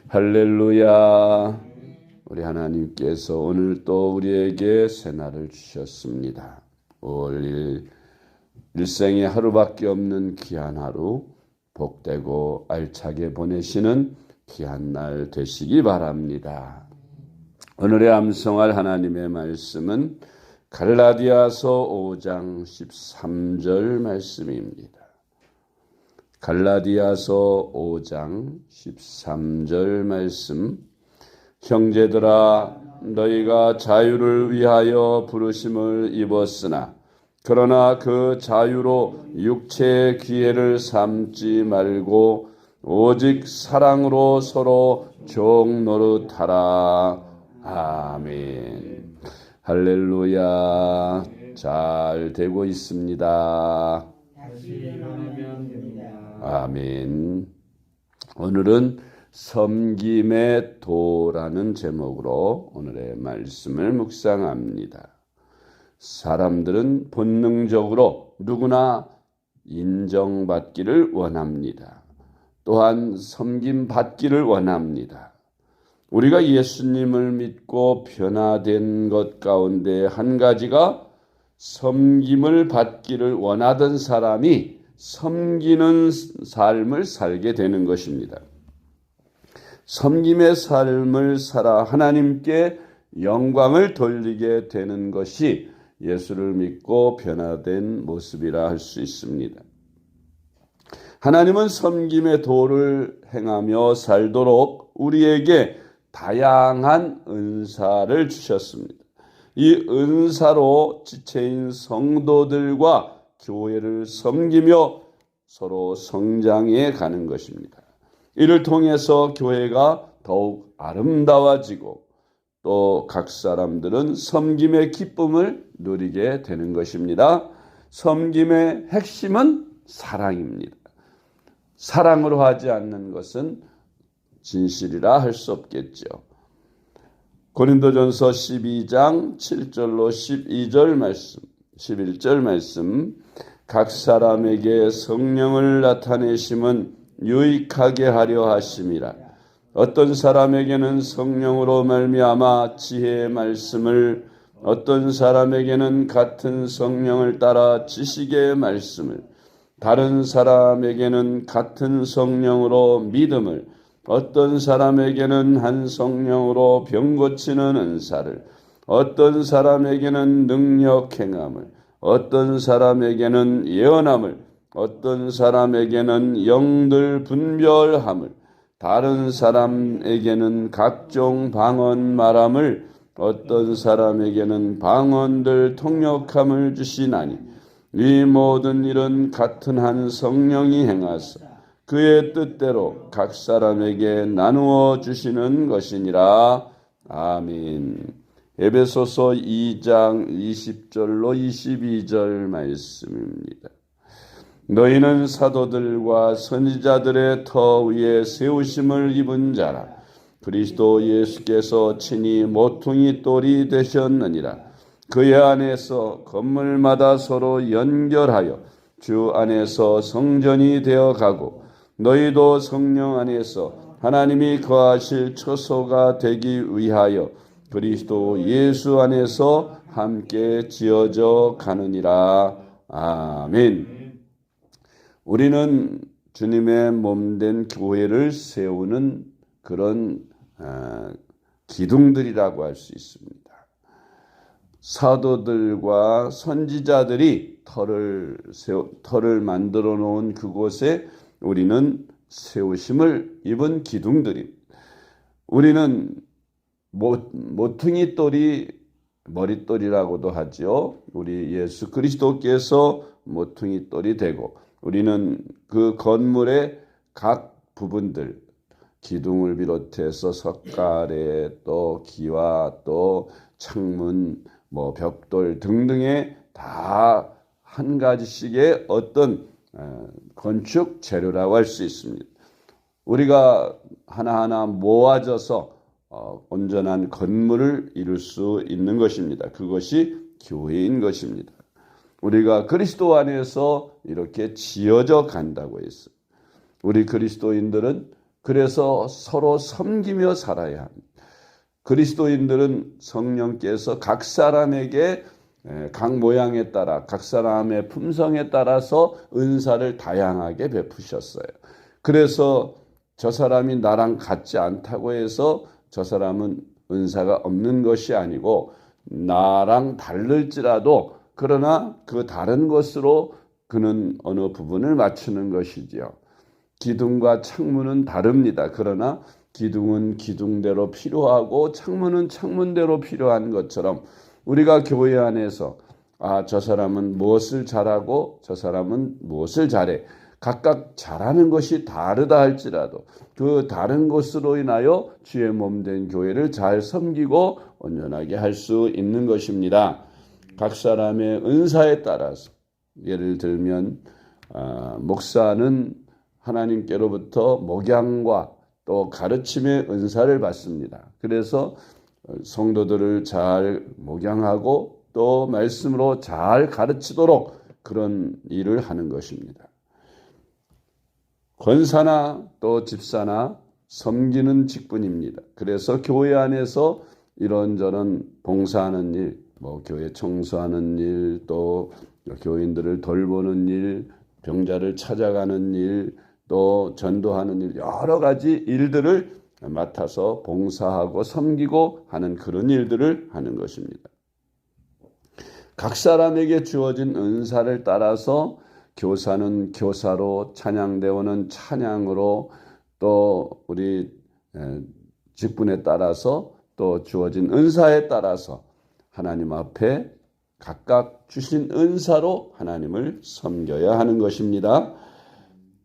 할렐루야. 우리 하나님께서 오늘 또 우리에게 새날을 주셨습니다. 5월 1일 일생에 하루밖에 없는 귀한 하루, 복되고 알차게 보내시는 귀한 날 되시기 바랍니다. 오늘의 암송할 하나님의 말씀은 갈라디아서 5장 13절 말씀입니다. 갈라디아서 5장 13절 말씀. 형제들아, 너희가 자유를 위하여 부르심을 입었으나 그러나 그 자유로 육체의 기회를 삼지 말고 오직 사랑으로 서로 종 노릇하라. 아멘. 할렐루야. 잘 되고 있습니다. 아멘. 오늘은 섬김의 도라는 제목으로 오늘의 말씀을 묵상합니다. 사람들은 본능적으로 누구나 인정받기를 원합니다. 또한 섬김받기를 원합니다. 우리가 예수님을 믿고 변화된 것 가운데 한 가지가 섬김을 받기를 원하던 사람이 섬기는 삶을 살게 되는 것입니다. 섬김의 삶을 살아 하나님께 영광을 돌리게 되는 것이 예수를 믿고 변화된 모습이라 할 수 있습니다. 하나님은 섬김의 도를 행하며 살도록 우리에게 다양한 은사를 주셨습니다. 이 은사로 지체인 성도들과 교회를 섬기며 서로 성장해 가는 것입니다. 이를 통해서 교회가 더욱 아름다워지고 또 각 사람들은 섬김의 기쁨을 누리게 되는 것입니다. 섬김의 핵심은 사랑입니다. 사랑으로 하지 않는 것은 진실이라 할 수 없겠죠. 고린도전서 12장 7절로 12절 말씀, 11절 말씀. 각 사람에게 성령을 나타내심은 유익하게 하려 하심이라. 어떤 사람에게는 성령으로 말미암아 지혜의 말씀을, 어떤 사람에게는 같은 성령을 따라 지식의 말씀을, 다른 사람에게는 같은 성령으로 믿음을, 어떤 사람에게는 한 성령으로 병 고치는 은사를, 어떤 사람에게는 능력 행함을, 어떤 사람에게는 예언함을, 어떤 사람에게는 영들 분별함을, 다른 사람에게는 각종 방언 말함을, 어떤 사람에게는 방언들 통역함을 주시나니 이 모든 일은 같은 한 성령이 행하사 그의 뜻대로 각 사람에게 나누어 주시는 것이니라. 아멘. 에베소서 2장 20절로 22절 말씀입니다. 너희는 사도들과 선지자들의 터 위에 세우심을 입은 자라. 그리스도 예수께서 친히 모퉁이 돌이 되셨느니라. 그의 안에서 건물마다 서로 연결하여 주 안에서 성전이 되어 가고 너희도 성령 안에서 하나님이 거하실 처소가 되기 위하여 그리스도 예수 안에서 함께 지어져 가느니라. 아멘. 우리는 주님의 몸된 교회를 세우는 그런 기둥들이라고 할 수 있습니다. 사도들과 선지자들이 터를 만들어 놓은 그곳에 우리는 세우심을 입은 기둥들입니다. 우리는 모퉁이 돌이 머릿돌이라고도 하죠. 우리 예수 그리스도께서 모퉁이 돌이 되고 우리는 그 건물의 각 부분들, 기둥을 비롯해서 석가래, 또 기와, 또 창문, 벽돌 등등의 다 한 가지씩의 어떤 건축 재료라고 할 수 있습니다. 우리가 하나하나 모아져서 온전한 건물을 이룰 수 있는 것입니다. 그것이 교회인 것입니다. 우리가 그리스도 안에서 이렇게 지어져 간다고 했어요. 우리 그리스도인들은 그래서 서로 섬기며 살아야 합니다. 그리스도인들은 성령께서 각 사람에게 각 모양에 따라 각 사람의 품성에 따라서 은사를 다양하게 베푸셨어요. 그래서 저 사람이 나랑 같지 않다고 해서 저 사람은 은사가 없는 것이 아니고 나랑 다를지라도 그러나 그 다른 것으로 그는 어느 부분을 맞추는 것이지요. 기둥과 창문은 다릅니다. 그러나 기둥은 기둥대로 필요하고 창문은 창문대로 필요한 것처럼 우리가 교회 안에서 저 사람은 무엇을 잘하고 저 사람은 무엇을 잘해. 각각 잘하는 것이 다르다 할지라도 그 다른 것으로 인하여 주의 몸된 교회를 잘 섬기고 온전하게 할 수 있는 것입니다. 각 사람의 은사에 따라서 예를 들면 목사는 하나님께로부터 목양과 또 가르침의 은사를 받습니다. 그래서 성도들을 잘 목양하고 또 말씀으로 잘 가르치도록 그런 일을 하는 것입니다. 권사나 또 집사나 섬기는 직분입니다. 그래서 교회 안에서 이런저런 봉사하는 일, 교회 청소하는 일, 또 교인들을 돌보는 일, 병자를 찾아가는 일, 또 전도하는 일, 여러 가지 일들을 맡아서 봉사하고 섬기고 하는 그런 일들을 하는 것입니다. 각 사람에게 주어진 은사를 따라서 교사는 교사로, 찬양대원은 찬양으로, 또 우리 직분에 따라서 또 주어진 은사에 따라서 하나님 앞에 각각 주신 은사로 하나님을 섬겨야 하는 것입니다.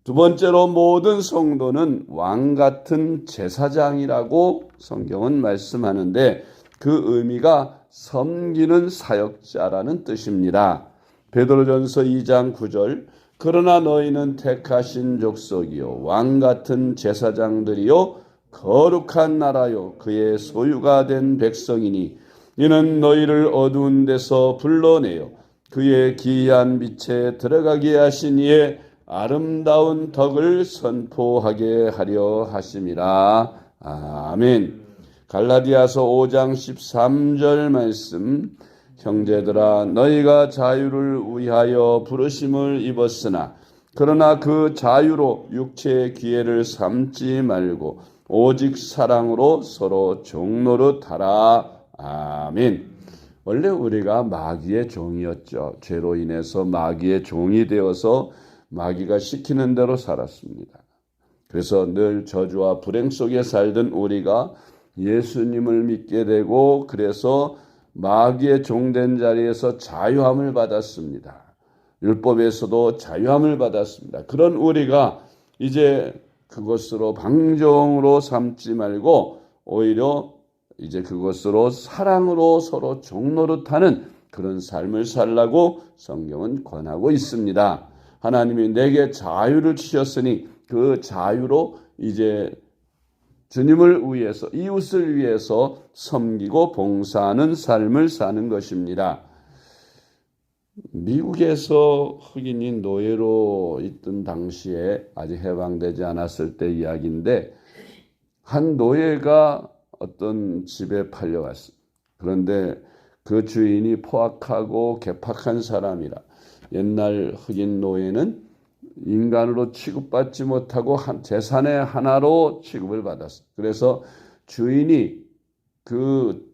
두 번째로 모든 성도는 왕 같은 제사장이라고 성경은 말씀하는데 그 의미가 섬기는 사역자라는 뜻입니다. 베드로전서 2장 9절 그러나 너희는 택하신 족속이요 왕 같은 제사장들이요 거룩한 나라요 그의 소유가 된 백성이니 이는 너희를 어두운 데서 불러내어 그의 기이한 빛에 들어가게 하신 이의 아름다운 덕을 선포하게 하려 하심이라. 아멘. 갈라디아서 5장 13절 말씀 형제들아 너희가 자유를 위하여 부르심을 입었으나 그러나 그 자유로 육체의 기회를 삼지 말고 오직 사랑으로 서로 종노릇하라. 아멘. 원래 우리가 마귀의 종이었죠. 죄로 인해서 마귀의 종이 되어서 마귀가 시키는 대로 살았습니다. 그래서 늘 저주와 불행 속에 살던 우리가 예수님을 믿게 되고 그래서 마귀의 종된 자리에서 자유함을 받았습니다. 율법에서도 자유함을 받았습니다. 그런 우리가 이제 그것으로 방종으로 삼지 말고 오히려 이제 그것으로 사랑으로 서로 종노릇하는 그런 삶을 살라고 성경은 권하고 있습니다. 하나님이 내게 자유를 주셨으니 그 자유로 이제 주님을 위해서 이웃을 위해서 섬기고 봉사하는 삶을 사는 것입니다. 미국에서 흑인이 노예로 있던 당시에 아직 해방되지 않았을 때 이야기인데 한 노예가 어떤 집에 팔려왔습니다. 그런데 그 주인이 포악하고 괴팍한 사람이라 옛날 흑인 노예는 인간으로 취급받지 못하고 재산의 하나로 취급을 받았습니다. 그래서 주인이 그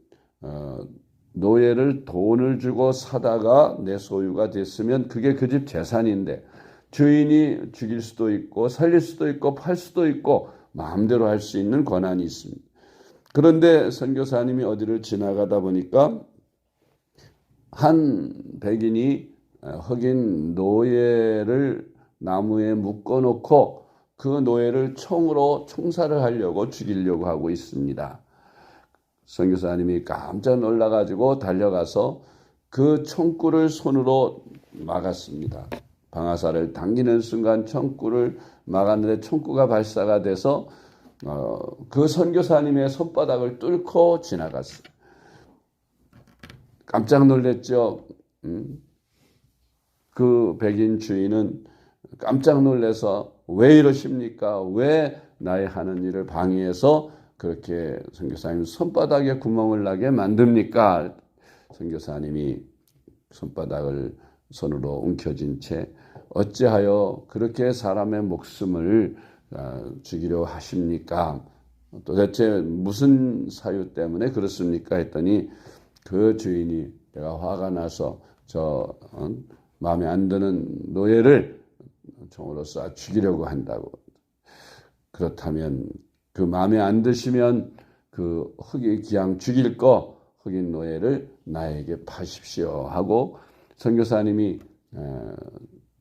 노예를 돈을 주고 사다가 내 소유가 됐으면 그게 그 집 재산인데 주인이 죽일 수도 있고 살릴 수도 있고 팔 수도 있고 마음대로 할 수 있는 권한이 있습니다. 그런데 선교사님이 어디를 지나가다 보니까 한 백인이 흑인 노예를 나무에 묶어놓고 그 노예를 총으로 총살을 하려고 죽이려고 하고 있습니다. 선교사님이 깜짝 놀라가지고 달려가서 그 총구를 손으로 막았습니다. 방아쇠를 당기는 순간 총구를 막았는데 총구가 발사가 돼서 그 선교사님의 손바닥을 뚫고 지나갔어요. 깜짝 놀랐죠. 그 백인 주인은 깜짝 놀라서 왜 이러십니까? 왜 나의 하는 일을 방해해서 그렇게 선교사님 손바닥에 구멍을 나게 만듭니까? 선교사님이 손바닥을 손으로 움켜쥔 채 어찌하여 그렇게 사람의 목숨을 죽이려 하십니까? 도대체 무슨 사유 때문에 그렇습니까? 했더니 그 주인이 내가 화가 나서 마음에 안 드는 노예를 총으로 쏴 죽이려고 한다고. 그렇다면 그 마음에 안 드시면 그 기양 죽일 거 흑인 노예를 나에게 파십시오 하고 선교사님이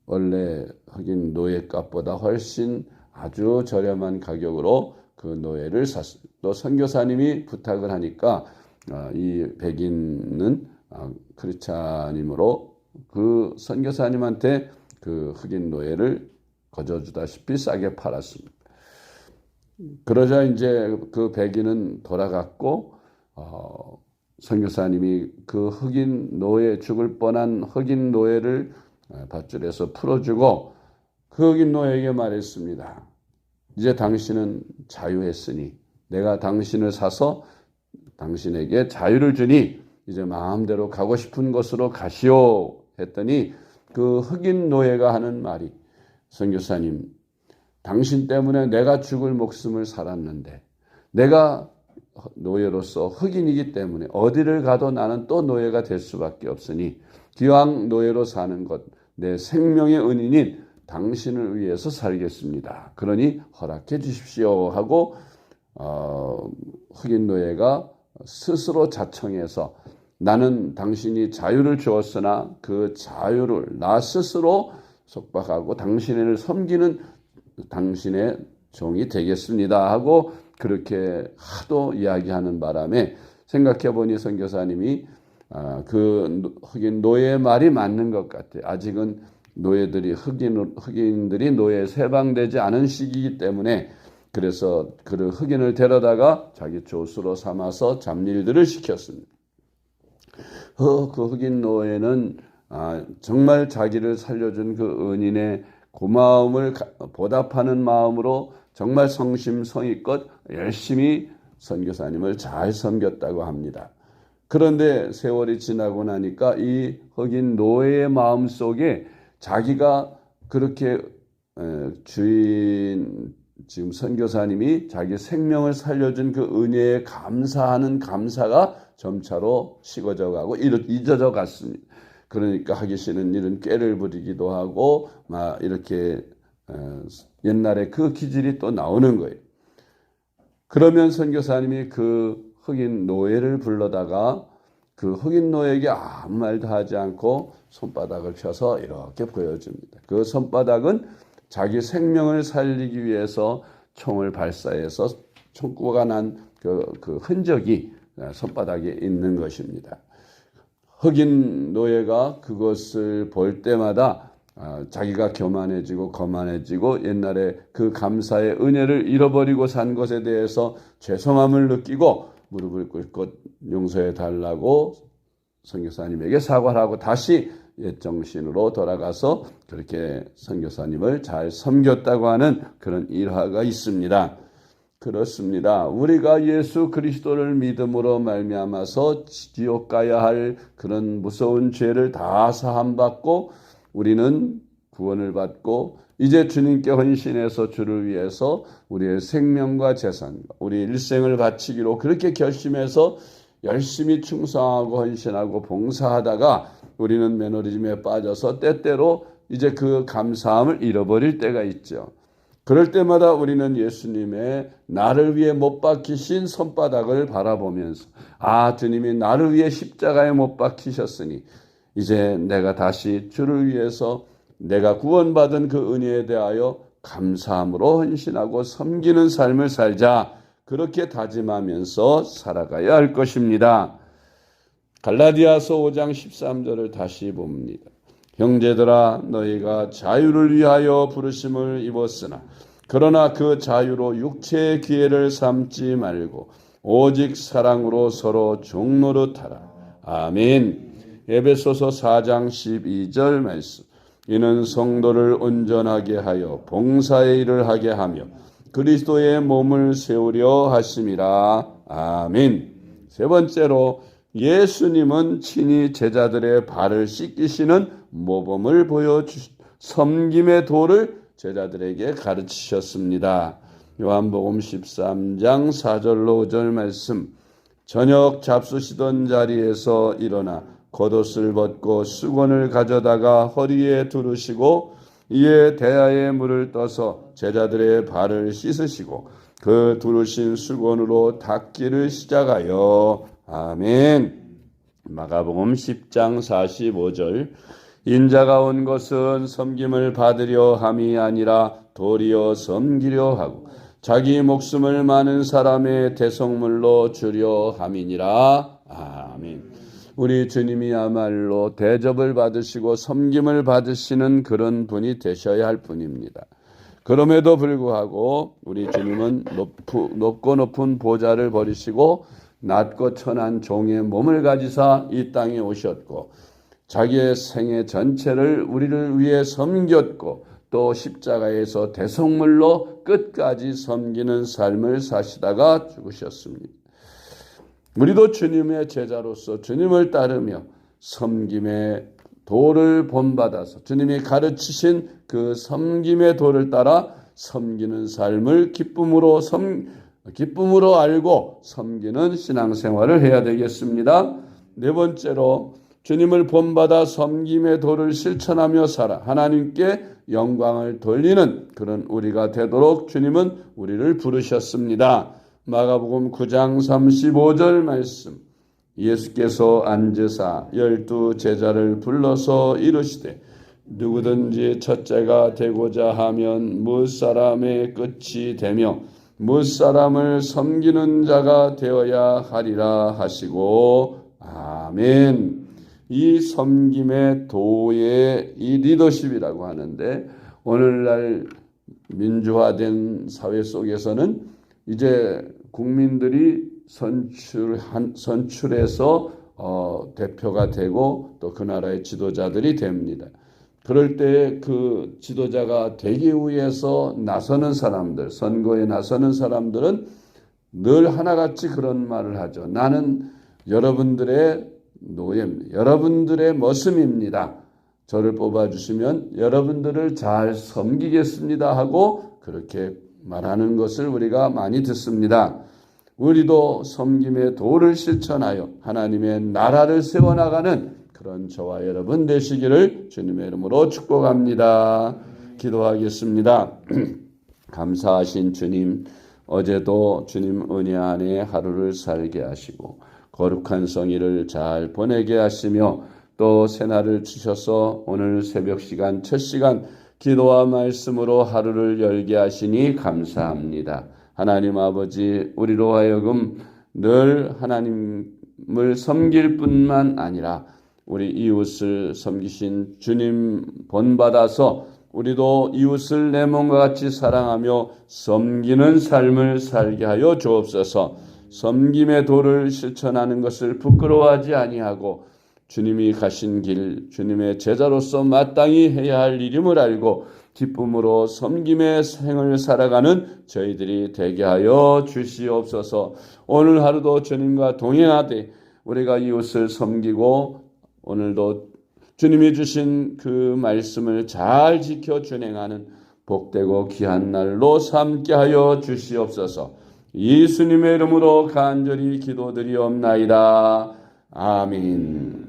원래 흑인 노예값보다 훨씬 아주 저렴한 가격으로 그 노예를 샀습니다. 또 선교사님이 부탁을 하니까 이 백인은 크리스찬이므로 그 선교사님한테 그 흑인 노예를 거저주다시피 싸게 팔았습니다. 그러자 이제 그 백인은 돌아갔고 선교사님이 그 흑인 노예 죽을 뻔한 흑인 노예를 밧줄에서 풀어주고 그 흑인 노예에게 말했습니다. 이제 당신은 자유했으니 내가 당신을 사서 당신에게 자유를 주니 이제 마음대로 가고 싶은 곳으로 가시오 했더니 그 흑인 노예가 하는 말이 선교사님 당신 때문에 내가 죽을 목숨을 살았는데 내가 노예로서 흑인이기 때문에 어디를 가도 나는 또 노예가 될 수밖에 없으니 기왕 노예로 사는 것 내 생명의 은인인 당신을 위해서 살겠습니다. 그러니 허락해 주십시오 하고 흑인 노예가 스스로 자청해서 나는 당신이 자유를 주었으나 그 자유를 나 스스로 속박하고 당신을 섬기는 당신의 종이 되겠습니다 하고 그렇게 하도 이야기하는 바람에 생각해보니 선교사님이 그 흑인 노예의 말이 맞는 것 같아요. 아직은 노예들이 흑인들이 노예에 세방되지 않은 시기이기 때문에 그래서 그 흑인을 데려다가 자기 조수로 삼아서 잡일들을 시켰습니다. 그 흑인 노예는 정말 자기를 살려준 그 은인의 고마움을 보답하는 마음으로 정말 성심성의껏 열심히 선교사님을 잘 섬겼다고 합니다. 그런데 세월이 지나고 나니까 이 흑인 노예의 마음 속에 자기가 그렇게 지금 선교사님이 자기 생명을 살려준 그 은혜에 감사하는 감사가 점차로 식어져 가고 잊어져 갔습니다. 그러니까 하기 싫은 일은 꾀를 부리기도 하고 막 이렇게 옛날에 그 기질이 또 나오는 거예요. 그러면 선교사님이 그 흑인 노예를 불러다가 그 흑인 노예에게 아무 말도 하지 않고 손바닥을 펴서 이렇게 보여줍니다. 그 손바닥은 자기 생명을 살리기 위해서 총을 발사해서 총구가 난 그 흔적이 손바닥에 있는 것입니다. 흑인 노예가 그것을 볼 때마다 자기가 교만해지고 거만해지고 옛날에 그 감사의 은혜를 잃어버리고 산 것에 대해서 죄송함을 느끼고 무릎을 꿇고 용서해 달라고 선교사님에게 사과를 하고 다시 옛 정신으로 돌아가서 그렇게 선교사님을 잘 섬겼다고 하는 그런 일화가 있습니다. 그렇습니다. 우리가 예수 그리스도를 믿음으로 말미암아서 지옥 가야 할 그런 무서운 죄를 다 사함받고 우리는 구원을 받고 이제 주님께 헌신해서 주를 위해서 우리의 생명과 재산과 우리 일생을 바치기로 그렇게 결심해서 열심히 충성하고 헌신하고 봉사하다가 우리는 매너리즘에 빠져서 때때로 이제 그 감사함을 잃어버릴 때가 있죠. 그럴 때마다 우리는 예수님의 나를 위해 못 박히신 손바닥을 바라보면서 주님이 나를 위해 십자가에 못 박히셨으니 이제 내가 다시 주를 위해서 내가 구원받은 그 은혜에 대하여 감사함으로 헌신하고 섬기는 삶을 살자. 그렇게 다짐하면서 살아가야 할 것입니다. 갈라디아서 5장 13절을 다시 봅니다. 형제들아 너희가 자유를 위하여 부르심을 입었으나 그러나 그 자유로 육체의 기회를 삼지 말고 오직 사랑으로 서로 종노릇하라. 아멘. 에베소서 4장 12절 말씀. 이는 성도를 온전하게 하여 봉사의 일을 하게 하며 그리스도의 몸을 세우려 하심이라. 아멘. 세 번째로 예수님은 친히 제자들의 발을 씻기시는 모범을 섬김의 도를 제자들에게 가르치셨습니다. 요한복음 13장 4절로 5절 말씀. 저녁 잡수시던 자리에서 일어나 겉옷을 벗고 수건을 가져다가 허리에 두르시고 이에 대야에 물을 떠서 제자들의 발을 씻으시고 그 두르신 수건으로 닦기를 시작하여. 아멘. 마가복음 10장 45절. 인자가 온 것은 섬김을 받으려 함이 아니라 도리어 섬기려 하고 자기 목숨을 많은 사람의 대속물로 주려 함이니라. 아멘. 우리 주님이야말로 대접을 받으시고 섬김을 받으시는 그런 분이 되셔야 할 분입니다. 그럼에도 불구하고 우리 주님은 높고 높은 보좌를 버리시고 낮고 천한 종의 몸을 가지사 이 땅에 오셨고 자기의 생애 전체를 우리를 위해 섬겼고 또 십자가에서 대속물로 끝까지 섬기는 삶을 사시다가 죽으셨습니다. 우리도 주님의 제자로서 주님을 따르며 섬김의 도를 본받아서 주님이 가르치신 그 섬김의 도를 따라 섬기는 삶을 기쁨으로 알고 섬기는 신앙생활을 해야 되겠습니다. 네 번째로 주님을 본받아 섬김의 도를 실천하며 살아 하나님께 영광을 돌리는 그런 우리가 되도록 주님은 우리를 부르셨습니다. 마가복음 9장 35절 말씀. 예수께서 앉으사 12 제자를 불러서 이르시되 누구든지 첫째가 되고자 하면 무사람의 끝이 되며 무사람을 섬기는 자가 되어야 하리라 하시고. 아멘. 이 섬김의 도의 이 리더십이라고 하는데 오늘날 민주화된 사회 속에서는 이제 국민들이 선출해서 대표가 되고 또 그 나라의 지도자들이 됩니다. 그럴 때 그 지도자가 되기 위해서 나서는 사람들, 선거에 나서는 사람들은 늘 하나같이 그런 말을 하죠. 나는 여러분들의 노예입니다. 여러분들의 머슴입니다. 저를 뽑아주시면 여러분들을 잘 섬기겠습니다 하고 그렇게 말하는 것을 우리가 많이 듣습니다. 우리도 섬김의 도를 실천하여 하나님의 나라를 세워나가는 그런 저와 여러분 되시기를 주님의 이름으로 축복합니다. 기도하겠습니다. 감사하신 주님, 어제도 주님 은혜 안에 하루를 살게 하시고 거룩한 성의를 잘 보내게 하시며 또 새날을 주셔서 오늘 새벽 시간 첫 시간 기도와 말씀으로 하루를 열게 하시니 감사합니다. 하나님 아버지, 우리로 하여금 늘 하나님을 섬길 뿐만 아니라 우리 이웃을 섬기신 주님 본받아서 우리도 이웃을 내 몸과 같이 사랑하며 섬기는 삶을 살게 하여 주옵소서. 섬김의 도를 실천하는 것을 부끄러워하지 아니하고 주님이 가신 길, 주님의 제자로서 마땅히 해야 할 일임을 알고 기쁨으로 섬김의 생을 살아가는 저희들이 되게 하여 주시옵소서. 오늘 하루도 주님과 동행하되 우리가 이웃을 섬기고 오늘도 주님이 주신 그 말씀을 잘 지켜 준행하는 복되고 귀한 날로 삼게 하여 주시옵소서. 예수님의 이름으로 간절히 기도드리옵나이다. 아멘.